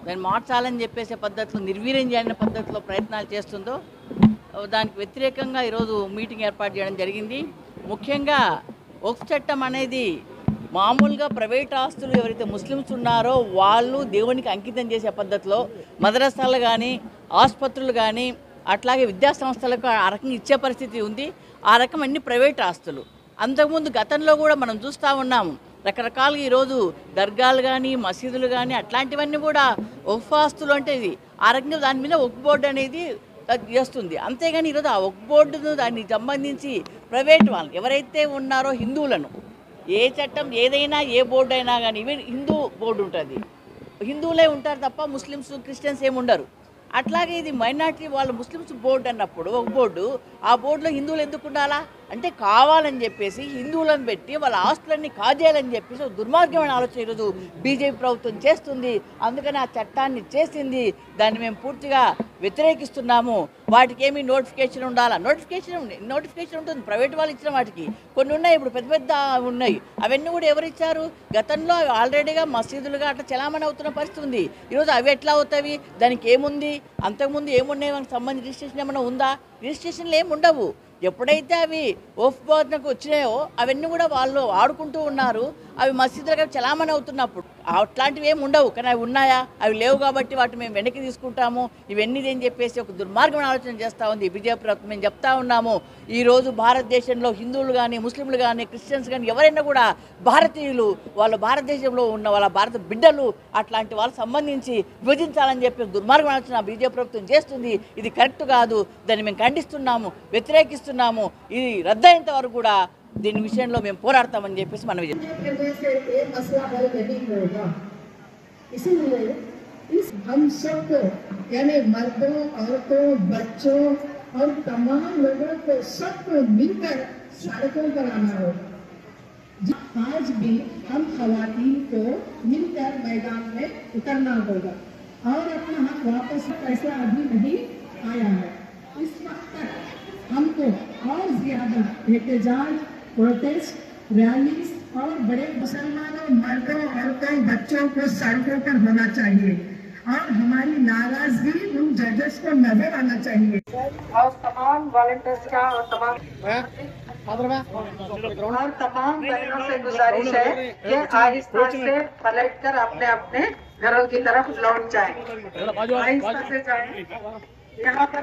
దాన్ని మార్చాలని చెప్పేసే పద్ధతిలో నిర్వీర్యం చేయాలనే పద్ధతిలో ప్రయత్నాలు చేస్తుందో దానికి వ్యతిరేకంగా ఈరోజు మీటింగ్ ఏర్పాటు చేయడం జరిగింది. ముఖ్యంగా వక్ఫ్ చట్టం అనేది మామూలుగా ప్రైవేట్ ఆస్తులు ఎవరైతే ముస్లిమ్స్ ఉన్నారో వాళ్ళు దేవునికి అంకితం చేసే పద్ధతిలో మదరసాలు కానీ ఆసుపత్రులు కానీ అట్లాగే విద్యాసంస్థలకు ఆ రకంగా ఇచ్చే పరిస్థితి ఉంది. ఆ రకం అన్ని ప్రైవేట్ ఆస్తులు. అంతకుముందు గతంలో కూడా మనం చూస్తూ ఉన్నాము, రకరకాలుగా ఈరోజు దర్గాలు కానీ మసీదులు కానీ అట్లాంటివన్నీ కూడా వక్ఫ్ ఆస్తులు అంటే ఇది ఆ రకంగా దాని మీద వక్ఫ్ బోర్డు అనేది చేస్తుంది. అంతేగాని ఈరోజు ఆ వక్ఫ్ బోర్డును దాన్ని సంబంధించి ప్రైవేట్ వాళ్ళు ఎవరైతే ఉన్నారో హిందువులను ఏ చట్టం ఏదైనా ఏ బోర్డు అయినా కానీ ఈవెన్ హిందూ బోర్డు ఉంటుంది, హిందువులే ఉంటారు తప్ప ముస్లిమ్స్ క్రిస్టియన్స్ ఏమి ఉండరు. అట్లాగే ఇది మైనార్టీ వాళ్ళు ముస్లిమ్స్ బోర్డు అన్నప్పుడు ఒక బోర్డు, ఆ బోర్డులో హిందువులు ఎందుకు ఉండాలా అంటే కావాలని చెప్పేసి హిందువులను పెట్టి వాళ్ళ ఆస్తులన్నీ కాజేయాలని చెప్పేసి దుర్మార్గమైన ఆలోచన ఈరోజు బీజేపీ ప్రభుత్వం చేస్తుంది. అందుకని ఆ చట్టాన్ని చేసింది, దాన్ని మేము పూర్తిగా వ్యతిరేకిస్తున్నాము. వాటికి ఏమి నోటిఫికేషన్ ఉండాలా? నోటిఫికేషన్ ఉంటుంది, ప్రైవేట్ వాళ్ళు ఇచ్చిన వాటికి కొన్ని ఉన్నాయి, ఇప్పుడు పెద్ద పెద్ద ఉన్నాయి. అవన్నీ కూడా ఎవరు ఇచ్చారు? గతంలో ఆల్రెడీగా మసీదులుగా అట్లా చలామణి అవుతున్న పరిస్థితి ఉంది. ఈరోజు అవి ఎట్లా అవుతాయి? దానికి ఏముంది? అంతకుముందు ఏమున్నాయి? మనకు సంబంధించి రిజిస్ట్రేషన్ ఏమైనా ఉందా? రిజిస్ట్రేషన్లు ఏమి ఉండవు. ఎప్పుడైతే అవి వక్ఫ్ బోర్డుకు వచ్చినాయో అవన్నీ కూడా వాళ్ళు ఆడుకుంటూ ఉన్నారు. అవి మసీదులుగా చలామణి అవుతున్నప్పుడు అట్లాంటివి ఏమి ఉండవు. కానీ అవి ఉన్నాయా? అవి లేవు కాబట్టి వాటిని మేము వెనక్కి తీసుకుంటాము. ఇవన్నీ అని చెప్పేసి ఒక దుర్మార్గమైన ఆలోచన చేస్తూ ఉంది బీజేపీ ప్రభుత్వం. మేము చెప్తా ఉన్నాము, ఈరోజు భారతదేశంలో హిందువులు కానీ ముస్లింలు కానీ క్రిస్టియన్స్ కానీ ఎవరైనా కూడా భారతీయులు, వాళ్ళు భారతదేశంలో ఉన్న వాళ్ళ భారత బిడ్డలు, అట్లాంటి వాళ్ళకి సంబంధించి విభజించాలని చెప్పి దుర్మార్గం ఆలోచన బీజేపీ ప్రభుత్వం చేస్తుంది. ఇది కరెక్ట్ కాదు, దాన్ని మేము ఖండిస్తున్నాము, వ్యతిరేకిస్తున్నాము. ఇది రద్దయ్యేంత వరకు కూడా దీని విషయంలో మేము పోరాడతామని చెప్పేసి మనం हम सबको यानी मर्दों, औरतों, बच्चों और तमाम लोगों को सबको मिलकर सड़कों पर आना होगा। आज भी हम खवातीन को मिलकर मैदान में उतरना होगा और अपना हक वापस पैसा अभी नहीं आया है। इस वक्त तक हमको और ज्यादा एहतजाज, प्रोटेस्ट, रैलीज और बड़े मुसलमानों, मर्दों, औरतों, बच्चों को सड़कों पर होना चाहिए और हमारी नाराजगी उन जजेस को नजर आना चाहिए। और तमाम वॉलंटियर्स का और तमाम बहनों से गुजारिश है कि आहिस्ता से पलट कर अपने अपने घरों की तरफ लौट जाएं। आहिस्ता से जाएं। यहाँ पर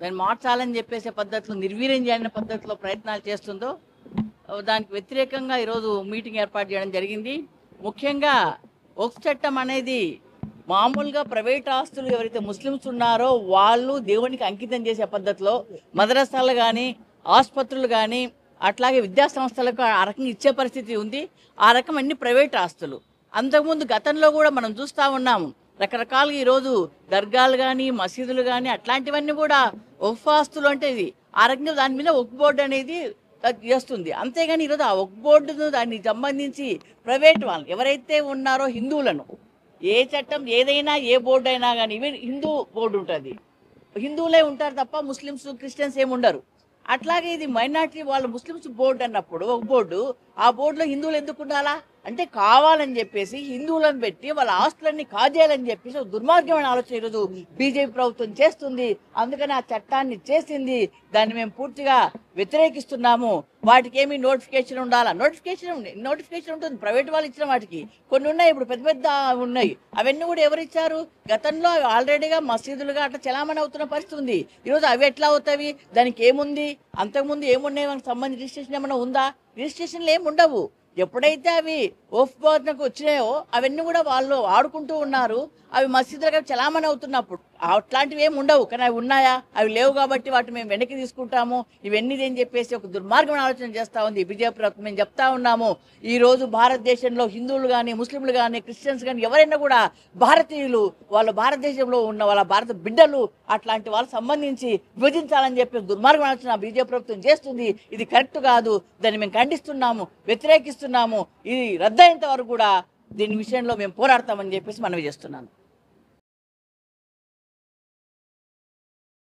దాన్ని మార్చాలని చెప్పేసే పద్ధతిలో నిర్వీర్యం చేయాలనే పద్ధతిలో ప్రయత్నాలు చేస్తుందో దానికి వ్యతిరేకంగా ఈరోజు మీటింగ్ ఏర్పాటు చేయడం జరిగింది. ముఖ్యంగా వక్ఫ్ చట్టం అనేది మామూలుగా ప్రైవేట్ ఆస్తులు ఎవరైతే ముస్లిమ్స్ ఉన్నారో వాళ్ళు దేవునికి అంకితం చేసే పద్ధతిలో మదరసాలు కానీ ఆసుపత్రులు కానీ అట్లాగే విద్యా సంస్థలకు ఆ రకంగా ఇచ్చే పరిస్థితి ఉంది. ఆ రకం అన్ని ప్రైవేట్ ఆస్తులు. అంతకుముందు గతంలో కూడా మనం చూస్తూ ఉన్నాము, రకరకాలుగా ఈరోజు దర్గాలు కానీ మసీదులు కానీ అట్లాంటివన్నీ కూడా వక్ఫ్ ఆస్తులు అంటే ఇది ఆ రకంగా దాని మీద వక్ఫ్ బోర్డు అనేది చేస్తుంది. అంతేగాని ఈరోజు ఆ వక్ఫ్ బోర్డును దానికి సంబంధించి ప్రైవేట్ వాళ్ళు ఎవరైతే ఉన్నారో హిందువులను, ఏ చట్టం ఏదైనా ఏ బోర్డు అయినా కానీ ఈవెన్ హిందూ బోర్డు ఉంటుంది, హిందువులే ఉంటారు తప్ప ముస్లిమ్స్ క్రిస్టియన్స్ ఏమి ఉండరు. అట్లాగే ఇది మైనార్టీ వాళ్ళు ముస్లిమ్స్ బోర్డు అన్నప్పుడు ఒక బోర్డు, ఆ బోర్డులో హిందువులు ఎందుకు ఉండాలా అంటే కావాలని చెప్పేసి హిందువులను పెట్టి వాళ్ళ ఆస్తులన్నీ కాజేయాలని చెప్పేసి ఒక దుర్మార్గమైన ఆలోచన ఈరోజు బీజేపీ ప్రభుత్వం చేస్తుంది. అందుకని ఆ చట్టాన్ని చేసింది, దాన్ని మేము పూర్తిగా వ్యతిరేకిస్తున్నాము. వాటికి ఏమి నోటిఫికేషన్ ఉండాలా? నోటిఫికేషన్ ఉంటుంది, ప్రైవేట్ వాళ్ళు ఇచ్చిన వాటికి కొన్ని ఉన్నాయి, ఇప్పుడు పెద్ద పెద్ద ఉన్నాయి. అవన్నీ కూడా ఎవరు ఇచ్చారు? గతంలో అవి ఆల్రెడీగా మసీదులుగా అట్లా చలామణి అవుతున్న పరిస్థితి ఉంది. ఈరోజు అవి ఎట్లా అవుతాయి? దానికి ఏముంది? అంతకుముందు ఏమున్నాయి? మనకు సంబంధించి రిజిస్ట్రేషన్ ఏమైనా ఉందా? రిజిస్ట్రేషన్లు ఏమి ఉండవు. ఎప్పుడైతే అవి వక్ఫ్ బోర్డుకు వచ్చినాయో అవన్నీ కూడా వాళ్ళు ఆడుకుంటూ ఉన్నారు. అవి మసీదులుగా చలామణి అవుతున్నప్పుడు అట్లాంటివి ఏమి ఉండవు. కానీ అవి ఉన్నాయా? అవి లేవు కాబట్టి వాటిని మేము వెనక్కి తీసుకుంటాము. ఇవన్నీ అని చెప్పేసి ఒక దుర్మార్గమైన ఆలోచన చేస్తూ ఉంది బీజేపీ ప్రభుత్వం. మేము చెప్తా ఉన్నాము, ఈరోజు భారతదేశంలో హిందువులు కానీ ముస్లింలు కానీ క్రిస్టియన్స్ కానీ ఎవరైనా కూడా భారతీయులు, వాళ్ళ భారతదేశంలో ఉన్న వాళ్ళ భారత బిడ్డలు, అట్లాంటి వాళ్ళకి సంబంధించి విభజించాలని చెప్పి దుర్మార్గమైన ఆలోచన బీజేపీ ప్రభుత్వం చేస్తుంది. ఇది కరెక్ట్ కాదు, దాన్ని మేము ఖండిస్తున్నాము, వ్యతిరేకిస్తున్నాము. ఇది రద్దయినంత వరకు కూడా దీని విషయంలో మేము పోరాడతామని చెప్పేసి మనవి చేస్తున్నాను.